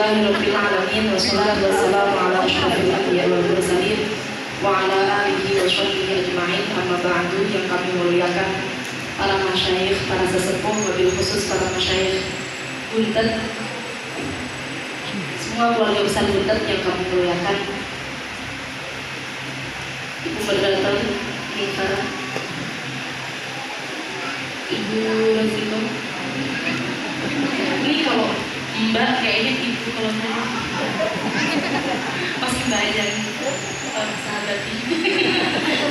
Alhamdulillahirobbilalamin wassalatu wassalamu ala asyrofil anbiya'i wal mursalin wa ala alihi wa sahbihi ajma'in. Amma ba'du, yang kami muliakan para masyayikh, para sesepuh, wabil khusus para masyayikh Buntet, semua keluarga besar Buntet yang kami muliakan, Ibu Moderator Nifara, Ibu Rosito. Ini kalau Mbak kayaknya Ibu, kalau saya pasti Mbak aja sahabat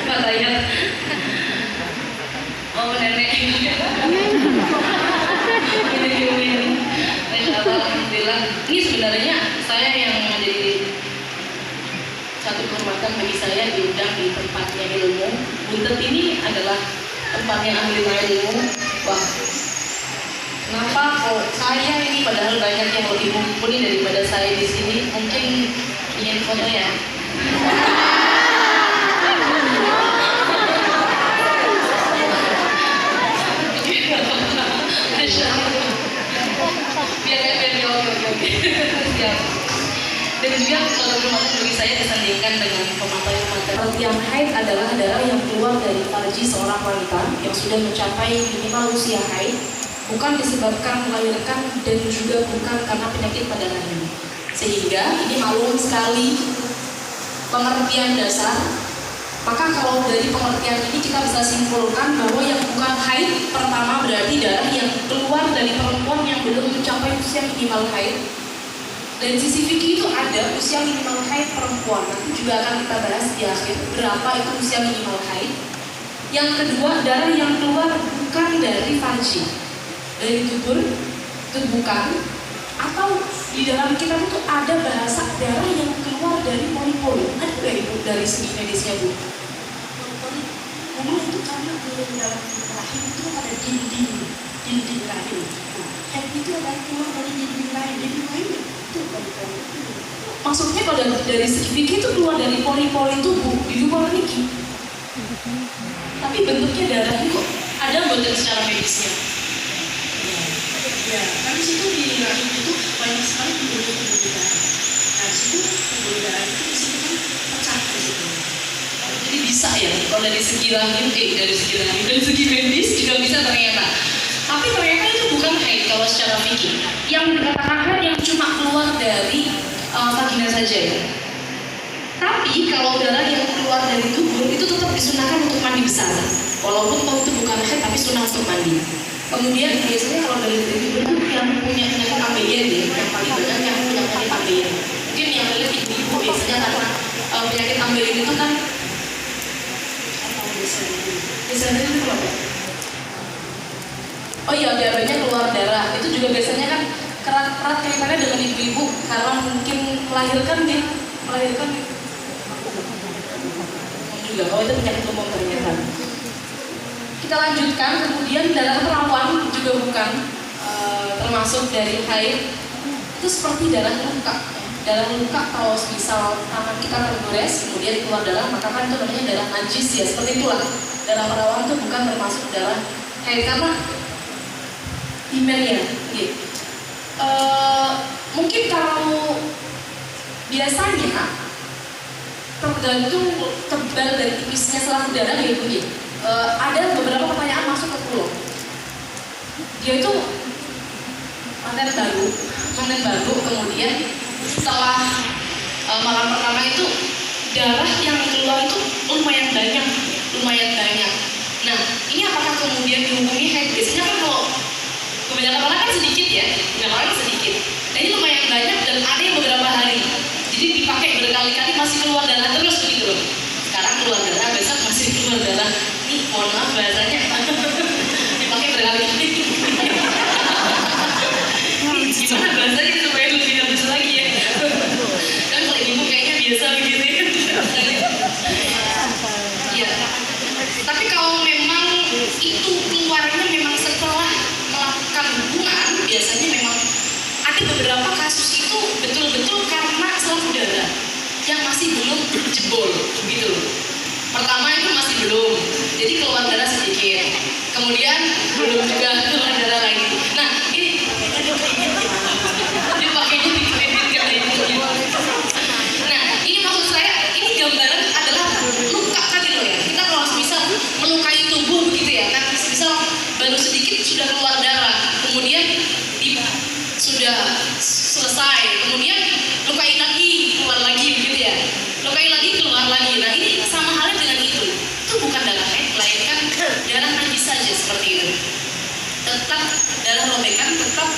Pak Tayat. Oh nenek. Ini Masya Allah, Alhamdulillah. Ini sebenarnya saya yang menjadi satu kehormatan bagi saya diundang di tempatnya ilmu. Buntet ini adalah tempatnya ahli ilmu. Wah, kenapa kok saya ini padahal banyak yang lebih mumpuni daripada saya di sini? Mungkin ingin foto ya. Biar dan juga kehormatan bagi saya disandingkan dengan pemateri-pemateri. Pengertian haid adalah darah yang keluar dari farji seorang wanita yang sudah mencapai minimal usia haid, bukan disebabkan melahirkan dan juga bukan karena penyakit pada rahim. Sehingga ini maklum sekali pengertian dasar. Maka kalau dari pengertian ini kita bisa simpulkan bahwa yang bukan haid pertama berarti darah yang keluar dari perempuan yang belum mencapai usia minimal haid. Dan sisi fikih itu ada usia minimal haid perempuan. Nanti juga akan kita bahas di akhir berapa itu usia minimal haid. Yang kedua, darah yang keluar bukan dari farji, dari dubur itu bukan, atau di dalam kitab itu ada bahasa darah yang keluar dari poli-poli. Ada nggak Ibu dari segi medisnya Bu? Poli memang itu karena di dalam rahim itu ada dinding rahim. Nah, haid itu adalah keluar dari dinding rahim itu poli-poli. Maksudnya kalau dari segi fikih itu keluar dari poli-poli tubuh di luar niki. Tapi bentuknya darah itu ada bentuk secara medisnya. Ya, kan di situ di rahim itu banyak sekali pembuluh darah. Nah, di situ pembuluh darah itu di situ kan pecah di situ. Jadi bisa ya, kalau dari segi rahim, dari segi medis juga bisa ternyata. Tapi ternyata itu bukan haid kalau secara fikih. Yang dikatakan haid yang cuma keluar dari vagina saja ya. Tapi kalau darah yang keluar dari tubuh itu tetap disunahkan untuk mandi besar. Walaupun tahu itu bukan haid tapi sunnah untuk mandi. Kemudian biasanya kalau dari tubuh itu yang punya penyakit ambeien ya, yang paling banyak yang punya penyakit ambeien. Mungkin yang lihat ibu biasanya karena penyakit ambeien itu kan biasanya itu apa? Oh iya, darahnya keluar darah. Itu juga biasanya kan kerat-kerat kaitannya dengan ibu-ibu karena mungkin melahirkan juga. Kalau itu penyakit umum ternyata. Kita lanjutkan, kemudian darah perawan juga bukan termasuk dari haid. Itu seperti darah luka. Darah luka kalau misal tangan kita tergores kemudian keluar darah, maka kan itu namanya darah najis ya. Seperti itulah. Darah perawan itu bukan termasuk darah haid karena imannya. Gitu. Mungkin kalau biasanya tergantung tebal dan tipisnya selang darah ya Bu. Ada beberapa pertanyaan masuk ke pulau. Dia itu manten baru, kemudian setelah malam pertama itu darah yang keluar itu lumayan banyak. Nah, ini apakah kemudian dihubungi haid? Biasanya kan kalau kebanyakan orang kan sedikit ya, Nah ini lumayan banyak dan ada yang beberapa hari. Jadi dipakai berkali-kali masih keluar darah terus begitu loh. Sekarang keluar darah, besok masih keluar darah. Ini mohon maaf bahasanya dipakai berkali-kali. Gimana bahasanya supaya lebih halus lagi ya? Kan kalau ibu kayaknya biasa begitu ya. Ya. Tapi kalau memang itu keluarnya memang setelah melakukan hubungan, biasanya memang ada beberapa kasus itu betul-betul karena selang darah yang masih belum jebol gitu loh. Pertama itu masih belum, jadi keluar darah sedikit, kemudian belum juga keluar darah lagi. Nah ini dipakainya di kredit sudah keluar darah, kemudian sudah selesai, kemudian lukai lagi, keluar lagi gitu ya, lukai lagi, keluar lagi. Nah ini sama halnya dengan itu bukan darah haid, melainkan darah najis saja seperti itu. Tetap darah robekan, tetap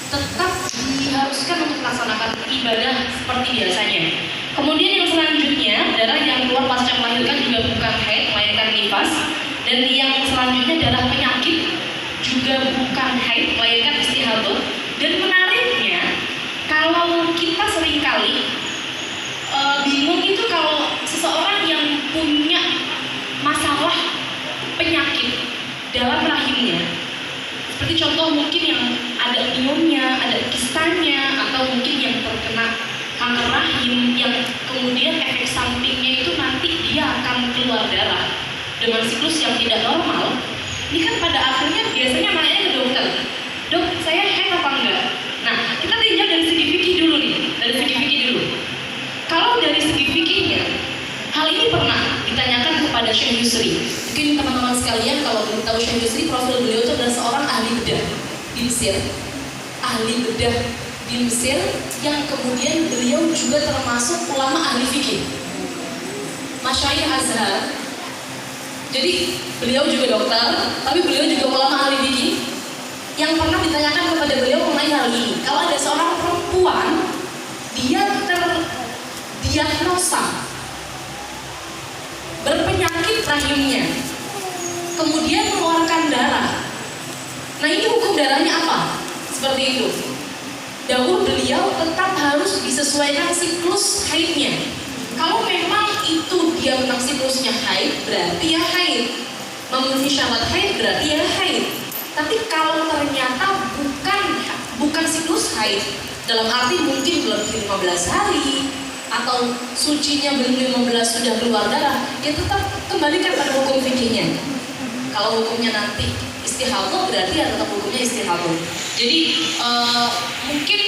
tetap diharuskan untuk melaksanakan ibadah seperti biasanya. Kemudian yang selanjutnya, darah yang keluar pasca melahirkan juga bukan haid, melainkan nifas. Dan yang selanjutnya darah penyakit juga bukan haid, melainkan istihadah. Dan menariknya, kalau kita seringkali bingung itu kalau seseorang yang punya masalah penyakit dalam rahimnya, seperti contoh mungkin yang ada pneumonia, ada kistanya, atau mungkin yang terkena kanker rahim yang kemudian efek sampingnya itu nanti dia akan keluar darah dengan siklus yang tidak normal. Ini kan pada akhirnya biasanya nanya ke dokter, dok saya haid apa enggak? Nah kita tinjau dari segi fikih dulu nih, dari segi fikih dulu. Kalau dari segi fikihnya, hal ini pernah ditanyakan kepada Syekh Yusri. Mungkin teman-teman sekalian kalau belum tahu Syekh Yusri, profil beliau itu adalah seorang ahli bedah di Mesir, ahli bedah di Mesir, yang kemudian beliau juga termasuk ulama ahli fikih, Masyayikh Azhar. Jadi beliau juga dokter, tapi beliau juga ulama ahli fikih. Yang pernah ditanyakan kepada beliau mengenai hal ini, kalau ada seorang perempuan dia terdiagnosa berpenyakit rahimnya, kemudian mengeluarkan darah. Nah ini hukum darahnya apa? Seperti itu. Dahulu beliau tetap harus disesuaikan siklus haidnya. Kalau memang itu dia memang siklusnya haid, berarti ya haid. Memenuhi syarat haid berarti ya haid. Tapi kalau ternyata bukan siklus haid, dalam arti mungkin belum 15 hari atau sucinya belum 15 sudah keluar darah, ya tetap kembalikan pada hukum fikihnya. Kalau hukumnya nanti istihadah, berarti ya tetap hukumnya istihadah. Jadi mungkin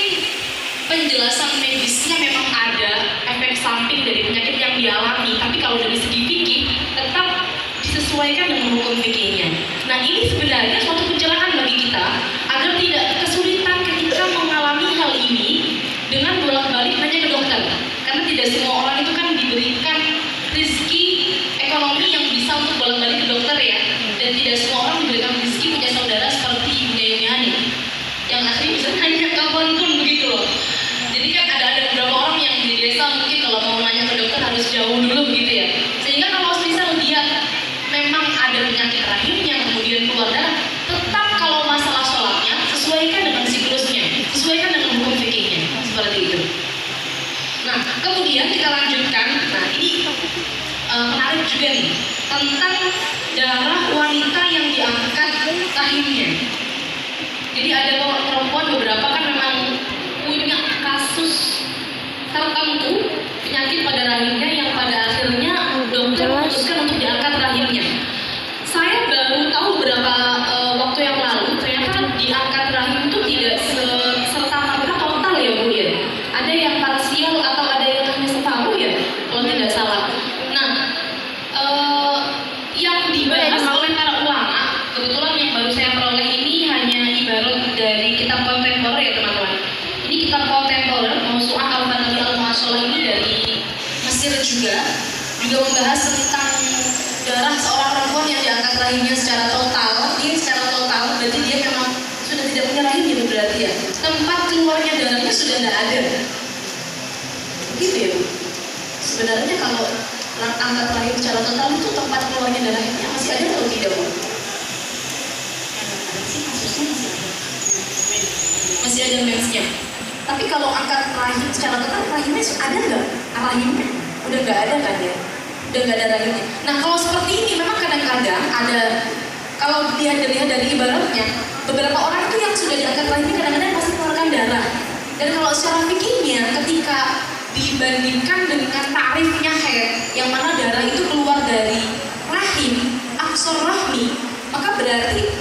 penjelasan medisnya memang ada efek samping dari penyakit yang dialami, tapi kalau dari segi fikih tetap disesuaikan dengan hukum fikihnya. Nah ini sebenarnya suatu pencerahan bagi kita agar tidak kesulitan ketika mengalami hal ini dengan bolak-balik nanya ke dokter. Karena tidak semua orang itu kan diberikan rezeki ekonomi yang bisa untuk bolak-balik ke dokter ya. Dan tidak semua orang diberikan rezeki punya saudara seperti Ibu Yayani Hani yang akhirnya bisa nanya kapanpun begitu loh. Jadi kan ada beberapa orang yang di desa mungkin kalau mau nanya ke dokter harus jauh dulu begitu ya. Sehingga kalau misal dia memang ada penyakit rahimnya kemudian keluar darah, tetap kalau masalah sholatnya sesuaikan dengan siklusnya, sesuaikan dengan hukum fikihnya, seperti itu. Nah kemudian kita lanjutkan. Nah ini menarik juga nih tentang darah wanita yang diangkat rahimnya. Jadi ada perempuan beberapa kan memang punya kasus tertentu penyakit pada rahimnya yang pada akhirnya dokter memutuskan untuk diangkat rahimnya. Saya baru tahu beberapa waktu yang lalu ternyata diangkat rahim itu tidak serta-merta total ya Bu ya. Ada yang parsial atau ada yang hanya separuh ya kalau tidak salah. Nah yang dibahas oleh para ulama, kebetulan yang baru saya peroleh ini hanya ibarat dari kitab kontemporer ya teman-teman. Ini kitab kontemporer Mausu'ah al-Fanawi al-Mu'assalah ini dari Mesir juga membahas tentang darah seorang perempuan yang diangkat rahimnya secara total. Ini secara total berarti dia memang sudah tidak punya rahim gitu berarti ya. Tempat keluarnya darahnya sudah tidak ada. Gitu ya Bu. Sebenarnya kalau angkat rahim secara total itu tempat keluarnya darahnya masih ada atau tidak Bu? Masih ada mensnya. Tapi kalau angkat rahim secara total, rahimnya ada nggak? Rahimnya udah nggak ada kan ya? Udah nggak ada rahimnya. Nah kalau seperti ini memang kadang-kadang ada, kalau dilihat dari ibaratnya, beberapa orang itu yang sudah diangkat rahimnya kadang-kadang pasti mengeluarkan darah. Dan kalau secara fikihnya, ketika dibandingkan dengan ta'rifnya haid, yang mana darah itu keluar dari rahim, aksor rahmi, maka berarti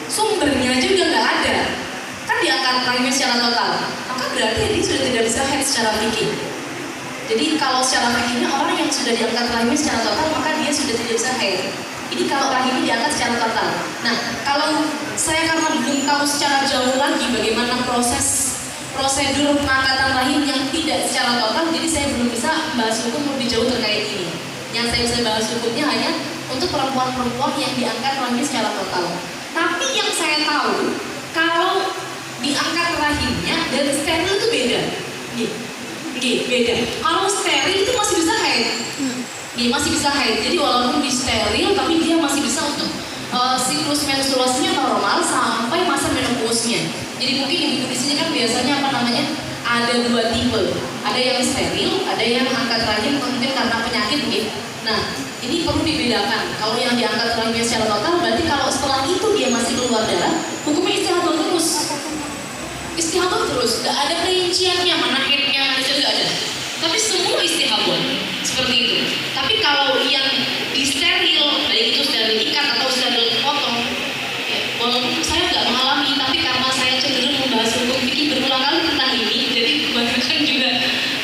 sumbernya aja udah nggak ada. Kan diangkat rahimnya secara total, maka berarti dia sudah tidak bisa haid secara fikih. Jadi kalau secara fikihnya orang yang sudah diangkat rahimnya secara total, maka dia sudah tidak bisa haid. Ini kalau rahimnya diangkat secara total. Nah, kalau saya karena belum tahu secara jauh lagi bagaimana prosedur pengangkatan rahim yang tidak secara total, jadi saya belum bisa bahas hukum lebih jauh terkait ini. Yang saya bisa bahas hukumnya hanya untuk perempuan-perempuan yang diangkat rahimnya secara total. Tapi yang saya tahu, kalau diangkat rahimnya dan steril itu beda. Beda. Kalau steril itu masih bisa haid. Masih bisa haid. Jadi walaupun di steril, tapi dia masih bisa untuk siklus menstruasinya normal sampai masa menopausnya. Jadi mungkin di sini kan biasanya ada dua tipe. Ada yang steril, ada yang angkat rahim mungkin karena penyakit gitu. Nah, ini perlu dibedakan. Kalau yang diangkat rahimnya secara total, berarti kalau setelah itu dia masih keluar darah, hukumnya istihadah terus. Istihadah terus, nggak ada perinciannya, mana haidnya, mana itu nggak ada. Tapi semua istihadah seperti itu. Tapi kalau yang di steril, baik itu steril ikat atau steril potong, walaupun saya nggak mengalami, tapi karena saya cenderung membahas hukum fikih berulang kali tentang ini, jadi kebanyakan juga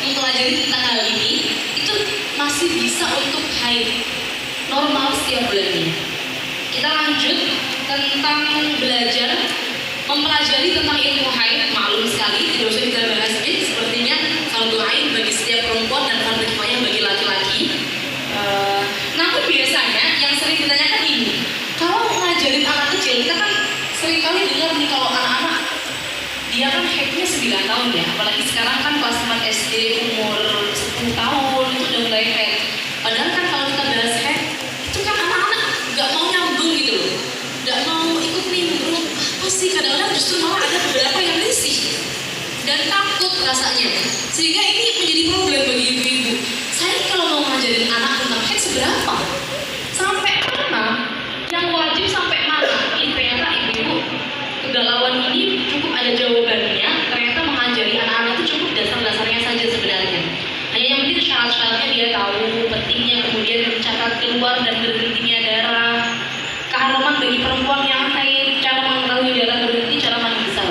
mempelajari tentang hal ini, itu masih bisa untuk haid normal setiap bulannya. Kita lanjut tentang belajar mempelajari tentang ilmu haid. Maklum sekali tidak usah kita bahas ini, sepertinya fardu ain bagi setiap perempuan dan fardu kifayah bagi laki-laki. Namun biasanya yang sering ditanyakan ini, kalau ngajarin anak kecil, kita kan sering kali dengar nih kalau anak-anak dia kan haidnya 9 tahun ya, apalagi sekarang kan kelas 4 SD umur 10 tahun itu udah mulai haid. Padahal kan kalau kita bahas haid itu kan anak-anak nggak mau nyambung gitu loh, nggak mau ikut nimbrung. Apa sih, kadang-kadang justru malah ada beberapa yang risih dan takut rasanya, sehingga ini menjadi problem bagi ibu-ibu. Saya kalau mau ngajarin anak tentang haid seberapa, sampai mana, yang wajib sampai mana, ini ternyata ibu-ibu kegalauan ini cukup ada jawabannya. Ternyata mengajari anak-anak itu cukup dasar-dasarnya saja sebenarnya. Hanya yang penting syarat-syaratnya dia tahu, pentingnya kemudian mencatat keluar dan berhentinya darah, keharaman bagi perempuan yang haid, cara mengetahui darah berhenti, cara mandi besar.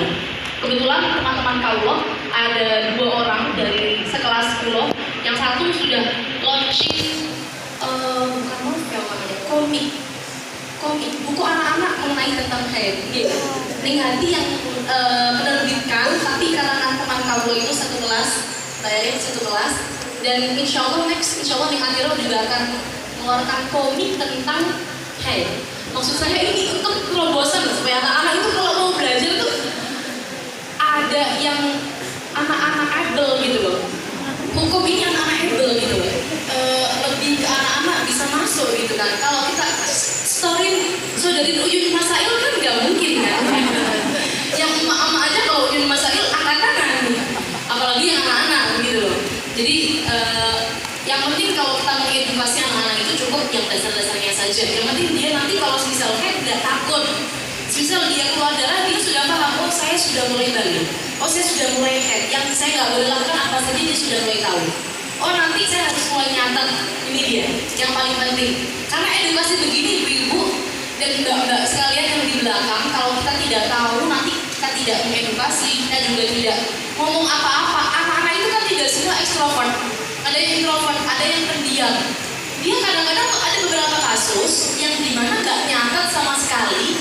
Kebetulan teman-teman kaulah ada 2 orang dari sekelas kulo, yang satu sudah launching bukan novel namanya, komik buku anak-anak mengenai tentang haid. Ini nanti yang menerbitkan, tapi karena teman kaulah itu satu kelas, bayarin satu kelas, dan insya Allah di akhirnya juga akan mengeluarkan komik tentang haid. Maksud saya ini untuk terobosan supaya anak-anak itu kalau mau belajar tuh ada yang anak-anak able gitu loh. Hukum ini anak-anak able gitu loh. Lebih ke anak-anak bisa masuk gitu kan. Kalau kita story saudarin Uyun Masail kan nggak mungkin kan. Yang emak-emak aja kalau Uyun Masail angkat tangan, apalagi yang anak-anak gitu loh. Jadi yang penting kalau kita mengedukasi anak-anak itu cukup yang dasar-dasarnya saja. Yang penting dia nanti kalau misal haid nggak takut. Misal dia keluar darah, dia sudah paham, oh saya sudah mulai balik, oh saya sudah mulai haid. Yang saya nggak boleh lakukan apa saja dia sudah mulai tahu. Oh nanti saya harus mulai nyatet, ini dia yang paling penting. Karena edukasi begini ibu-ibu dan mbak-mbak sekalian yang di belakang, kalau kita tidak tahu nanti kita tidak mengedukasi, kita juga tidak ngomong apa-apa. Anak-anak itu kan tidak semua ekstrovert. Ada yang introvert, ada yang pendiam. Dia kadang-kadang ada beberapa kasus yang dimana nggak nyatet sama sekali.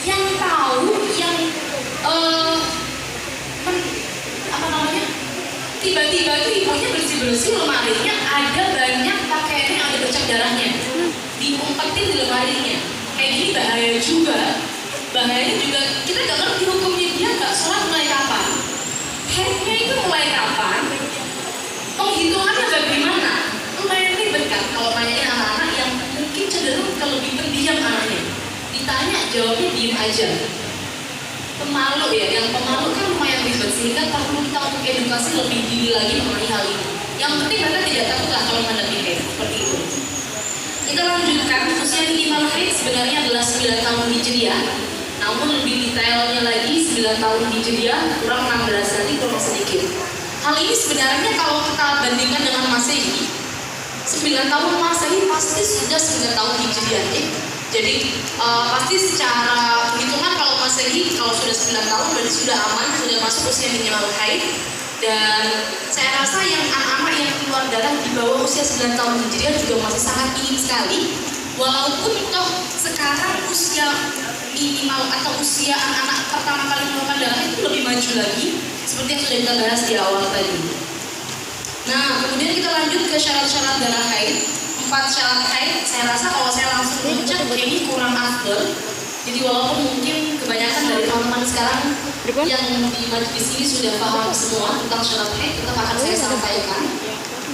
Yang tahu, yang tiba-tiba itu ibunya bersih-bersih lemarinya, ada banyak pakaian yang ada bercak darahnya, diumpetin di lemarinya. Kayak gini bahaya juga. Bahayanya juga kita nggak ngerti hukumnya, dia nggak sholat mulai kapan, haidnya itu mulai kapan, penghitungannya bagaimana. Lumayan ribet kan kalau nanyain anak-anak yang mungkin cenderung ke lebih pendiam anaknya. Ditanya jawabnya diem aja. Pemalu ya, yang pemalu kan lumayan ribet, sehingga perlu kita untuk edukasi lebih dini lagi mengenai hal ini. Yang penting mereka tidak takut lah kalau menghadapi haid seperti itu. Kita lanjutkan, usia minimal haid sebenarnya adalah 9 tahun Hijriah. Namun lebih detailnya lagi 9 tahun Hijriah kurang 16, nanti kurang sedikit. Hal ini sebenarnya kalau kita bandingkan dengan Masehi, 9 tahun Masehi pasti sudah 9 tahun Hijriah ya. Jadi pasti secara hitungan kalau Masehi kalau sudah 9 tahun berarti sudah aman, sudah masuk usia minimal haid. Dan saya rasa yang anak-anak yang keluar darah di bawah usia 9 tahun Hijriah juga masih sangat ingin sekali. Walaupun toh sekarang usia minimal atau usia anak-anak pertama kali mengeluarkan darah itu lebih maju lagi, seperti yang sudah kita bahas di awal tadi. Nah, kemudian kita lanjut ke syarat-syarat darah haid. 4 syarat haid, saya rasa kalau saya langsung loncat ini kurang afdol. Jadi walaupun mungkin kebanyakan dari teman-teman sekarang yang di majelis ini sudah paham semua tentang syarat haid, tetap akan saya sampaikan.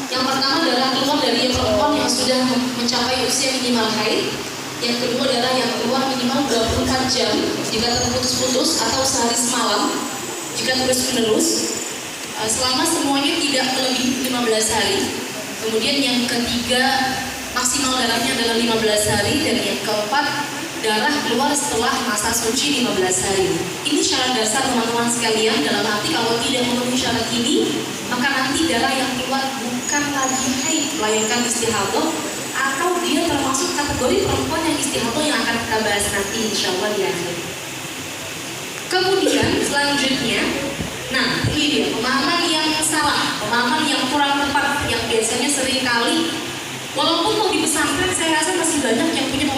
Yang pertama adalah keluar dari perempuan yang sudah mencapai usia minimal haid. Yang kedua adalah yang keluar minimal 24 jam jika terputus-putus atau sehari semalam jika terus-menerus selama semuanya tidak melebihi 15 hari. Kemudian yang ketiga maksimal darahnya adalah 15 hari, dan yang keempat darah keluar setelah masa suci 15 hari. Ini syarat dasar teman-teman sekalian, dalam arti kalau tidak memenuhi syarat ini maka nanti darah yang keluar bukan lagi haid melainkan istihadah, atau dia termasuk kategori perempuan yang istihadah yang akan kita bahas nanti insya Allah di akhir. Kemudian selanjutnya, nah ini dia pemahaman yang salah, pemahaman yang kurang tepat yang biasanya sering kali, walaupun kalau di pesantren saya rasa masih banyak yang punya pemahaman